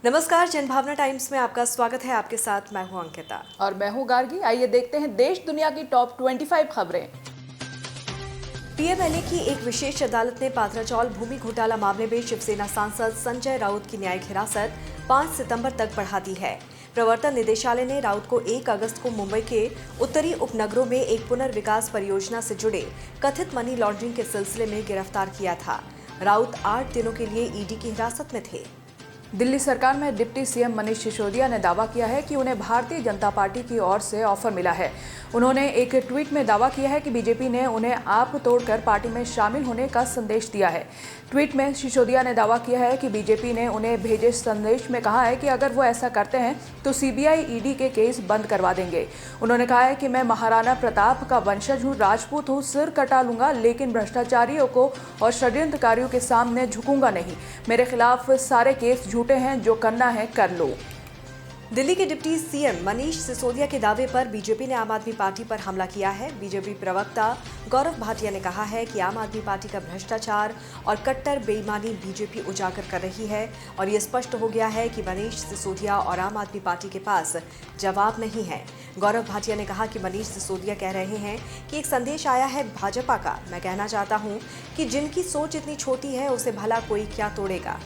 नमस्कार, जनभावना टाइम्स में आपका स्वागत है। आपके साथ मैं हूं अंकिता और मैं हूं गार्गी। आइए देखते हैं देश दुनिया की टॉप 25 खबरें। पीएमएलए की एक विशेष अदालत ने पात्राचौल भूमि घोटाला मामले में शिवसेना सांसद संजय राउत की न्यायिक हिरासत 5 सितंबर तक बढ़ा दी है। प्रवर्तन निदेशालय ने राउत को 1 अगस्त को मुंबई के उत्तरी उपनगरों में एक पुनर्विकास परियोजना से जुड़े कथित मनी लॉन्ड्रिंग के सिलसिले में गिरफ्तार किया था। राउत 8 दिनों के लिए ईडी की हिरासत में थे। दिल्ली सरकार में डिप्टी सीएम मनीष सिसोदिया ने दावा किया है कि उन्हें भारतीय जनता पार्टी की ओर से ऑफर मिला है। उन्होंने एक ट्वीट में दावा किया है कि बीजेपी ने उन्हें आप तोड़कर पार्टी में शामिल होने का संदेश दिया है। ट्वीट में सिसोदिया ने दावा किया है कि बीजेपी ने उन्हें भेजे संदेश में कहा है कि अगर वो ऐसा करते हैं तो सीबीआई ईडी के केस बंद करवा देंगे। उन्होंने कहा है कि मैं महाराणा प्रताप का वंशज हूँ, राजपूत हूँ, सिर कटा लूंगा, लेकिन भ्रष्टाचारियों को और षड्यंत्रकारियों के सामने झुकूंगा नहीं। मेरे खिलाफ सारे केस झूठे हैं, जो करना है कर लो। दिल्ली के डिप्टी सीएम मनीष सिसोदिया के दावे पर बीजेपी ने आम आदमी पार्टी पर हमला किया है। बीजेपी प्रवक्ता गौरव भाटिया ने कहा है कि आम आदमी पार्टी का भ्रष्टाचार और कट्टर बेईमानी बीजेपी उजागर कर रही है और ये स्पष्ट हो गया है कि मनीष सिसोदिया और आम आदमी पार्टी के पास जवाब नहीं है। गौरव भाटिया ने कहा कि मनीष सिसोदिया कह रहे हैं कि एक संदेश आया है भाजपा का। मैं कहना चाहता हूं कि जिनकी सोच इतनी छोटी है उसे भला कोई क्या तोड़ेगा।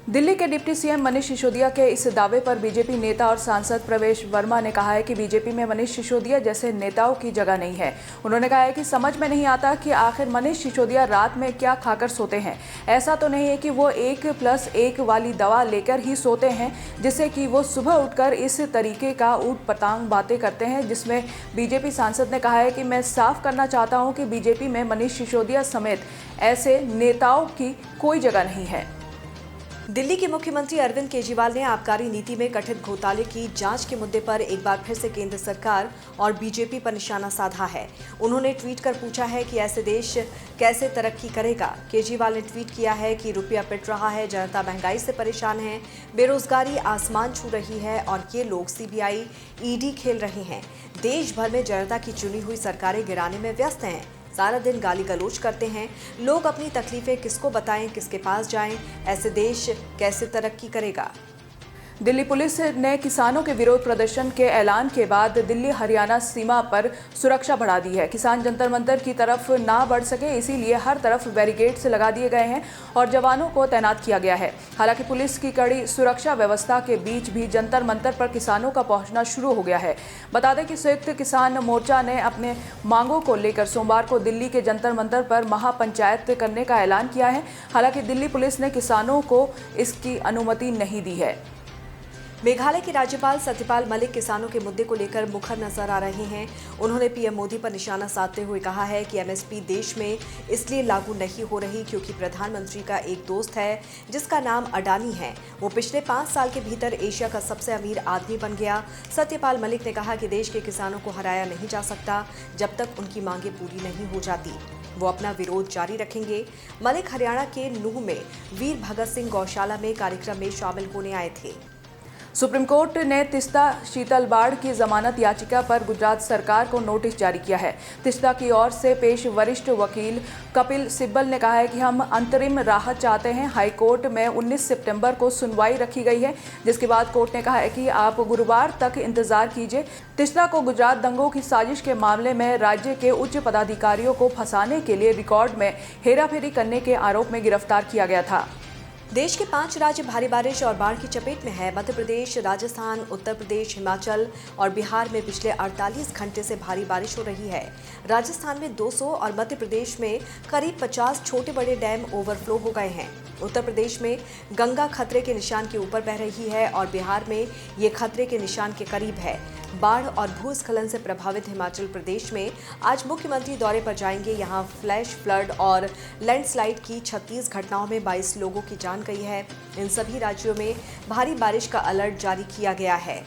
दिल्ली के डिप्टी सीएम मनीष सिसोदिया के इस दावे पर बीजेपी नेता और सांसद प्रवेश वर्मा ने कहा है कि बीजेपी में मनीष सिसोदिया जैसे नेताओं की जगह नहीं है। उन्होंने कहा है कि समझ में नहीं आता कि आखिर मनीष सिसोदिया रात में क्या खाकर सोते हैं। ऐसा तो नहीं है कि वो 1+1 वाली दवा लेकर ही सोते हैं, जिससे कि वो सुबह उठकर इस तरीके का ऊट पटांग बातें करते हैं। जिसमें बीजेपी सांसद ने कहा है कि मैं साफ करना चाहता हूँ कि बीजेपी में मनीष सिसोदिया समेत ऐसे नेताओं की कोई जगह नहीं है। दिल्ली के मुख्यमंत्री अरविंद केजरीवाल ने आबकारी नीति में कथित घोटाले की जांच के मुद्दे पर एक बार फिर से केंद्र सरकार और बीजेपी पर निशाना साधा है। उन्होंने ट्वीट कर पूछा है कि ऐसे देश कैसे तरक्की करेगा। केजरीवाल ने ट्वीट किया है कि रुपया पिट रहा है, जनता महंगाई से परेशान है, बेरोजगारी आसमान छू रही है और ये लोग सीबीआई ईडी खेल रहे हैं। देश भर में जनता की चुनी हुई सरकारें गिराने में व्यस्त हैं। सारा दिन गाली गलौज करते हैं। लोग अपनी तकलीफें किसको बताएं, किसके पास जाएं। ऐसे देश कैसे तरक्की करेगा। दिल्ली पुलिस ने किसानों के विरोध प्रदर्शन के ऐलान के बाद दिल्ली हरियाणा सीमा पर सुरक्षा बढ़ा दी है। किसान जंतर मंतर की तरफ ना बढ़ सके, इसीलिए हर तरफ बैरिकेड्स लगा दिए गए हैं और जवानों को तैनात किया गया है। हालांकि पुलिस की कड़ी सुरक्षा व्यवस्था के बीच भी जंतर मंतर पर किसानों का पहुंचना शुरू हो गया है। बता दें कि संयुक्त किसान मोर्चा ने अपने मांगों को लेकर सोमवार को दिल्ली के जंतर मंतर पर महापंचायत करने का ऐलान किया है। हालांकि दिल्ली पुलिस ने किसानों को इसकी अनुमति नहीं दी है। मेघालय के राज्यपाल सत्यपाल मलिक किसानों के मुद्दे को लेकर मुखर नजर आ रहे हैं। उन्होंने पीएम मोदी पर निशाना साधते हुए कहा है कि एमएसपी देश में इसलिए लागू नहीं हो रही क्योंकि प्रधानमंत्री का एक दोस्त है जिसका नाम अडानी है। वो पिछले 5 साल के भीतर एशिया का सबसे अमीर आदमी बन गया। सत्यपाल मलिक ने कहा कि देश के किसानों को हराया नहीं जा सकता जब तक उनकी मांगें पूरी नहीं हो जाती। वो अपना विरोध जारी रखेंगे। मलिक हरियाणा के नूह में वीर भगत सिंह गौशाला में कार्यक्रम में शामिल होने आए थे। सुप्रीम कोर्ट ने तीस्ता शीतलबाड़ की जमानत याचिका पर गुजरात सरकार को नोटिस जारी किया है। तीस्ता की ओर से पेश वरिष्ठ वकील कपिल सिब्बल ने कहा है कि हम अंतरिम राहत चाहते हैं। हाई कोर्ट में 19 सितंबर को सुनवाई रखी गई है, जिसके बाद कोर्ट ने कहा है कि आप गुरुवार तक इंतजार कीजिए। तीस्ता को गुजरात दंगों की साजिश के मामले में राज्य के उच्च पदाधिकारियों को फंसाने के लिए रिकॉर्ड में हेराफेरी करने के आरोप में गिरफ्तार किया गया था। देश के 5 राज्य भारी बारिश और बाढ़ की चपेट में है। मध्य प्रदेश, राजस्थान, उत्तर प्रदेश, हिमाचल और बिहार में पिछले 48 घंटे से भारी बारिश हो रही है। राजस्थान में 200 और मध्य प्रदेश में करीब 50 छोटे बड़े डैम ओवरफ्लो हो गए हैं। उत्तर प्रदेश में गंगा खतरे के निशान के ऊपर बह रही है और बिहार में ये खतरे के निशान के करीब है। बाढ़ और भूस्खलन से प्रभावित हिमाचल प्रदेश में आज मुख्यमंत्री दौरे पर जाएंगे। यहां फ्लैश फ्लड और लैंडस्लाइड की 36 घटनाओं में 22 लोगों की जान गई है। इन सभी राज्यों में भारी बारिश का अलर्ट जारी किया गया है।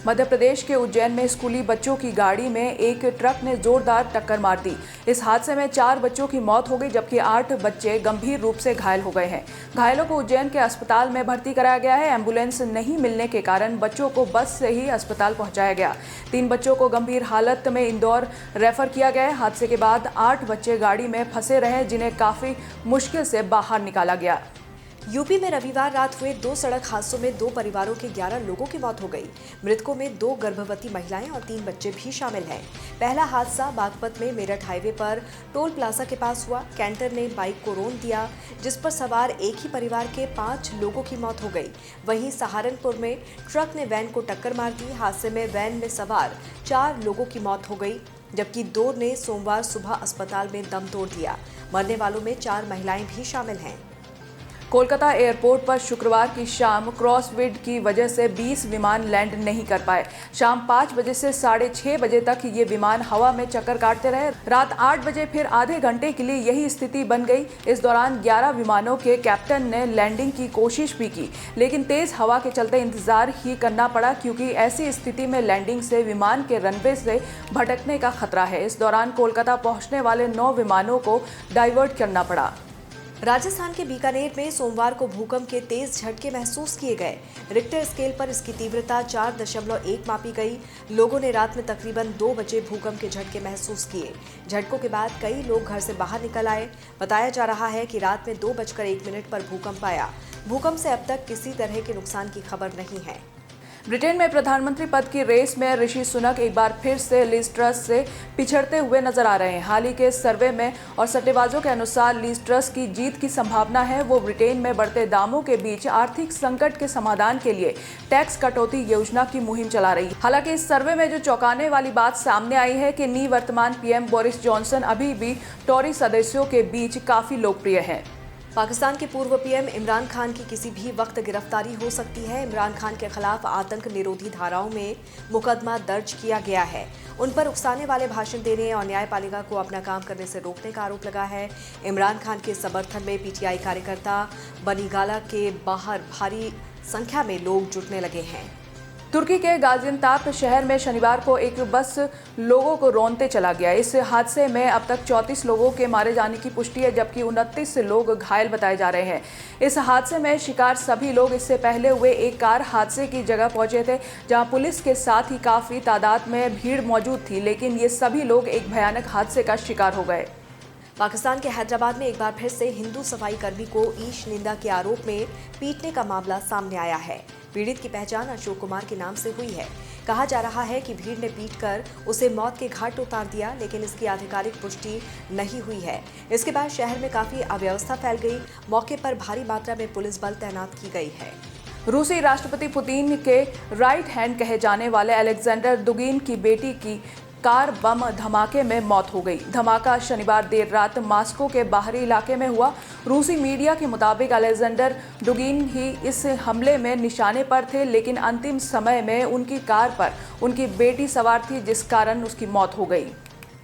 मध्य प्रदेश के उज्जैन में स्कूली बच्चों की गाड़ी में एक ट्रक ने जोरदार टक्कर मार दी। इस हादसे में 4 बच्चों की मौत हो गई, जबकि 8 बच्चे गंभीर रूप से घायल हो गए हैं। घायलों को उज्जैन के अस्पताल में भर्ती कराया गया है। एम्बुलेंस नहीं मिलने के कारण बच्चों को बस से ही अस्पताल पहुंचाया गया। 3 बच्चों को गंभीर हालत में इंदौर रेफर किया गया है। हादसे के बाद 8 बच्चे गाड़ी में फंसे रहे, जिन्हें काफी मुश्किल से बाहर निकाला गया। यूपी में रविवार रात हुए 2 सड़क हादसों में 2 परिवारों के 11 लोगों की मौत हो गई। मृतकों में 2 गर्भवती महिलाएं और 3 बच्चे भी शामिल हैं। पहला हादसा बागपत में मेरठ हाईवे पर टोल प्लाजा के पास हुआ। कैंटर ने बाइक को रौंद दिया, जिस पर सवार एक ही परिवार के 5 लोगों की मौत हो गई। वहीं सहारनपुर में ट्रक ने वैन को टक्कर मार दी। हादसे में वैन में सवार 4 लोगों की मौत हो गई, जबकि 2 ने सोमवार सुबह अस्पताल में दम तोड़ दिया। मरने वालों में 4 महिलाएं भी शामिल हैं। कोलकाता एयरपोर्ट पर शुक्रवार की शाम क्रॉसविंड की वजह से 20 विमान लैंड नहीं कर पाए। शाम 5 बजे से 6:30 बजे तक ये विमान हवा में चक्कर काटते रहे। रात 8 बजे फिर आधे घंटे के लिए यही स्थिति बन गई। इस दौरान 11 विमानों के कैप्टन ने लैंडिंग की कोशिश भी की, लेकिन तेज हवा के चलते इंतजार ही करना पड़ा, क्योंकि ऐसी स्थिति में लैंडिंग से विमान के रनवे से भटकने का खतरा है। इस दौरान कोलकाता पहुंचने वाले 9 विमानों को डाइवर्ट करना पड़ा। राजस्थान के बीकानेर में सोमवार को भूकंप के तेज झटके महसूस किए गए। रिक्टर स्केल पर इसकी तीव्रता 4.1 मापी गई। लोगों ने रात में तकरीबन 2 बजे भूकंप के झटके महसूस किए। झटकों के बाद कई लोग घर से बाहर निकल आए। बताया जा रहा है कि रात में 2:01 पर भूकंप आया। भूकंप से अब तक किसी तरह के नुकसान की खबर नहीं है। ब्रिटेन में प्रधानमंत्री पद की रेस में ऋषि सुनक एक बार फिर से लिज ट्रस से पिछड़ते हुए नजर आ रहे हैं। हाल ही के सर्वे में और सट्टेबाजों के अनुसार लिज ट्रस की जीत की संभावना है। वो ब्रिटेन में बढ़ते दामों के बीच आर्थिक संकट के समाधान के लिए टैक्स कटौती योजना की मुहिम चला रही है। हालांकि इस सर्वे में जो चौंकाने वाली बात सामने आई है कि निवर्तमान पीएम बोरिस जॉनसन अभी भी टॉरी सदस्यों के बीच काफी लोकप्रिय हैं। पाकिस्तान के पूर्व पीएम इमरान खान की किसी भी वक्त गिरफ्तारी हो सकती है। इमरान खान के खिलाफ आतंक निरोधी धाराओं में मुकदमा दर्ज किया गया है। उन पर उकसाने वाले भाषण देने और न्यायपालिका को अपना काम करने से रोकने का आरोप लगा है। इमरान खान के समर्थन में पीटीआई कार्यकर्ता बनीगाला के बाहर भारी संख्या में लोग जुटने लगे हैं। तुर्की के गाजियान्तेप शहर में शनिवार को एक बस लोगों को रौंदते चला गया। इस हादसे में अब तक 34 लोगों के मारे जाने की पुष्टि है, जबकि 29 लोग घायल बताए जा रहे हैं। इस हादसे में शिकार सभी लोग इससे पहले हुए एक कार हादसे की जगह पहुंचे थे, जहां पुलिस के साथ ही काफ़ी तादाद में भीड़ मौजूद थी, लेकिन ये सभी लोग एक भयानक हादसे का शिकार हो गए। पाकिस्तान के हैदराबाद में एक बार फिर से हिंदू सफाई कर्मी को ईश निंदा के आरोप में पीटने का मामला सामने आया है। पीड़ित की पहचान अशोक कुमार के नाम से हुई है। कहा जा रहा है कि भीड़ ने पीटकर उसे मौत के घाट उतार दिया, लेकिन इसकी आधिकारिक पुष्टि नहीं हुई है। इसके बाद शहर में काफी अव्यवस्था फैल गई। मौके पर भारी मात्रा में पुलिस बल तैनात की गई है। रूसी राष्ट्रपति पुतिन के राइट हैंड कहे जाने वाले अलेक्जेंडर दुगिन की बेटी की कार बम धमाके में मौत हो गई। धमाका शनिवार देर रात मॉस्को के बाहरी इलाके में हुआ। रूसी मीडिया के मुताबिक अलेक्जेंडर दुगिन ही इस हमले में निशाने पर थे, लेकिन अंतिम समय में उनकी कार पर उनकी बेटी सवार थी, जिस कारण उसकी मौत हो गई।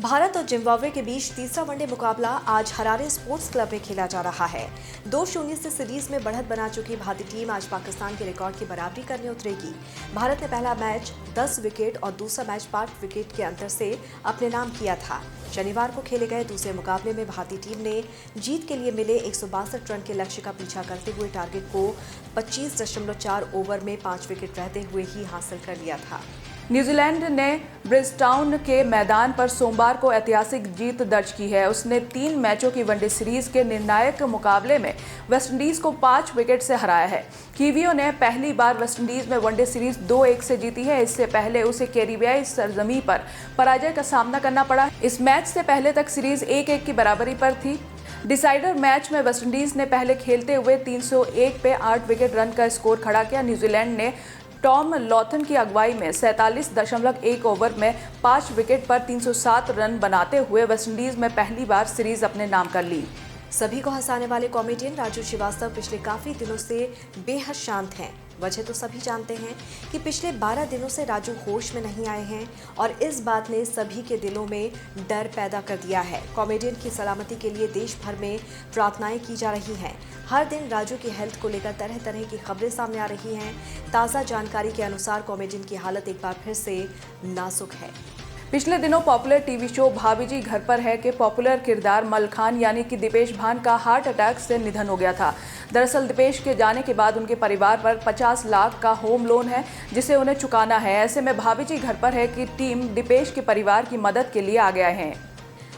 भारत और जिम्बाब्वे के बीच तीसरा वनडे मुकाबला आज हरारे स्पोर्ट्स क्लब में खेला जा रहा है। 2-0 से सीरीज में बढ़त बना चुकी भारतीय टीम आज पाकिस्तान के रिकॉर्ड की बराबरी करने उतरेगी। भारत ने पहला मैच 10 विकेट और दूसरा मैच 5 विकेट के अंतर से अपने नाम किया था। शनिवार को खेले गए दूसरे मुकाबले में भारतीय टीम ने जीत के लिए मिले 162 रन के लक्ष्य का पीछा करते हुए टारगेट को 25.4 ओवर में 5 विकेट रहते हुए ही हासिल कर लिया था। न्यूजीलैंड ने ब्रिजटाउन के मैदान पर सोमवार को ऐतिहासिक जीत दर्ज की है। उसने 3 मैचों की वनडे सीरीज के निर्णायक मुकाबले में वेस्टइंडीज को 5 विकेट से हराया है। कीवियों ने पहली बार वेस्टइंडीज में वनडे सीरीज 2-1 से जीती है। इससे पहले उसे कैरिबियाई सरजमी पर पराजय का सामना करना पड़ा। इस मैच से पहले तक सीरीज 1-1 की बराबरी पर थी। डिसाइडर मैच में वेस्टइंडीज ने पहले खेलते हुए 301 पे 8 विकेट रन का स्कोर खड़ा किया। न्यूजीलैंड ने टॉम लॉथन की अगुवाई में 47.1 ओवर में 5 विकेट पर 307 रन बनाते हुए वेस्टइंडीज में पहली बार सीरीज अपने नाम कर ली। सभी को हंसाने वाले कॉमेडियन राजू श्रीवास्तव पिछले काफी दिनों से बेहद शांत हैं। वजह तो सभी जानते हैं कि पिछले 12 दिनों से राजू होश में नहीं आए हैं और इस बात ने सभी के दिलों में डर पैदा कर दिया है। कॉमेडियन की सलामती के लिए देश भर में प्रार्थनाएं की जा रही हैं। हर दिन राजू की हेल्थ को लेकर तरह तरह की खबरें सामने आ रही हैं। ताज़ा जानकारी के अनुसार कॉमेडियन की हालत एक बार फिर से नाजुक है। पिछले दिनों पॉपुलर टीवी शो भाभी जी घर पर है के पॉपुलर किरदार मलखान यानी कि दीपेश भान का हार्ट अटैक से निधन हो गया था। दरअसल दीपेश के जाने के बाद उनके परिवार पर 50 लाख का होम लोन है, जिसे उन्हें चुकाना है। ऐसे में भाभी जी घर पर है की टीम दीपेश के परिवार की मदद के लिए आगे आए हैं।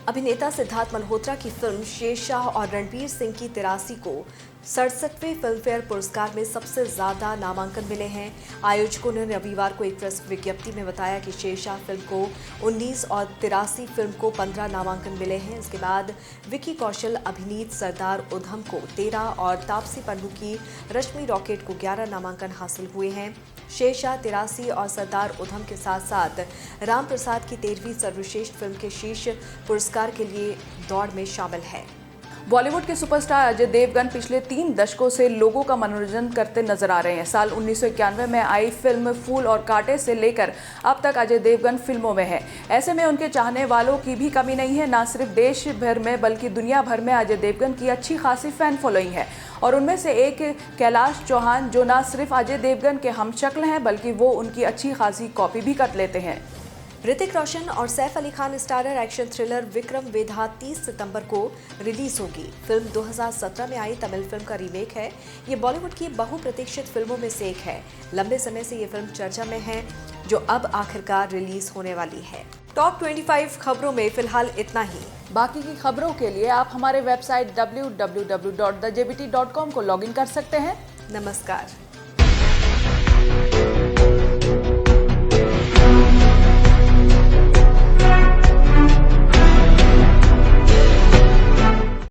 अभिनेता सिद्धार्थ मल्होत्रा की फिल्म शेरशाह और रणवीर सिंह की 83 को 67वें फिल्मफेयर पुरस्कार में सबसे ज्यादा नामांकन मिले हैं। आयोजकों ने रविवार को एक प्रेस विज्ञप्ति में बताया कि शेरशाह फिल्म को 19 और 83 फिल्म को 15 नामांकन मिले हैं। इसके बाद विकी कौशल अभिनीत सरदार उधम को 13 और तापसी पन्नू की रश्मि रॉकेट को 11 नामांकन हासिल हुए हैं। शेरशाह 83 और सरदार उधम के साथ साथ राम प्रसाद की 13वीं सर्वश्रेष्ठ फिल्म के शीर्ष पुरस्कार के लिए दौड़ में शामिल है। बॉलीवुड के सुपरस्टार अजय देवगन पिछले 3 दशकों से लोगों का मनोरंजन करते नजर आ रहे हैं। साल 1991 में आई फिल्म फूल और कांटे से लेकर अब तक अजय देवगन फिल्मों में है। ऐसे में उनके चाहने वालों की भी कमी नहीं है। न सिर्फ देश भर में बल्कि दुनिया भर में अजय देवगन की अच्छी खासी फैन फॉलोइंग है और उनमें से एक कैलाश चौहान जो न सिर्फ अजय देवगन के हमशक्ल हैं बल्कि वो उनकी अच्छी खासी कॉपी भी कर लेते हैं। ऋतिक रोशन और Saif Ali Khan starrer action thriller Vikram Vedha 30 सितंबर को रिलीज होगी। फिल्म 2017 में आई तमिल फिल्म का रीमेक है। ये बॉलीवुड की बहुप्रतीक्षित फिल्मों में से एक है। लंबे समय से ये फिल्म चर्चा में है जो अब आखिरकार रिलीज होने वाली है। टॉप 25 खबरों में फिलहाल इतना ही। बाकी की खबरों के लिए आप हमारे वेबसाइट www.thejbt.com को लॉगिन कर सकते हैं। नमस्कार।